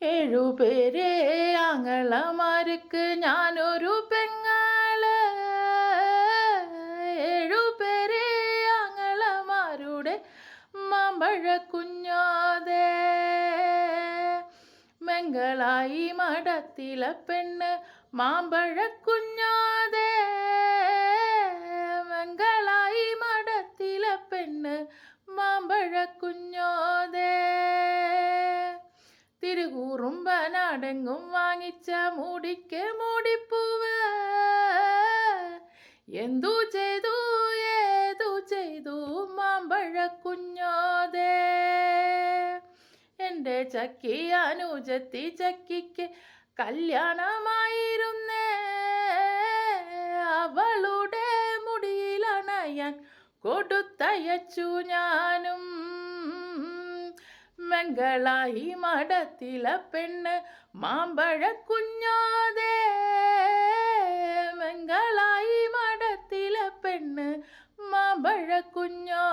ഏഴുപേരെ ആങ്ങളമാർക്ക് ഞാനൊരു പെങ്ങള്. ഏഴുപേരെ ആങ്ങളമാരുടെ മാമ്പഴ കുഞ്ഞോതേ. മെങ്കളായി മഠത്തിലെ പെണ്ണ് മാമ്പഴ കുഞ്ഞോതേ. മെങ്കളായി മഠത്തിലെ പെണ്ണ് മാമ്പഴ കുഞ്ഞോതേ. തിരുകൂറുമ്പനാടെങ്ങും വാങ്ങിച്ച മൂടിക്ക് മൂടിപ്പൂവ്. എന്തു ചെയ്തു ഏതു ചെയ്തു മാമ്പഴ കുഞ്ഞോതേ. എൻ്റെ ചക്കി അനുജത്തി ചക്കിക്ക് കല്യാണമായിരുന്നേ. അവളുടെ മുടിയിലണയാൻ കൊടുത്തയച്ചു ഞാനും. മെങ്കളായി മഠത്തിലെ പെണ്ണ് മാമ്പഴ കുഞ്ഞോതേ. മെങ്കളായി മഠത്തിലെ പെണ്ണ് മാമ്പഴ കുഞ്ഞോ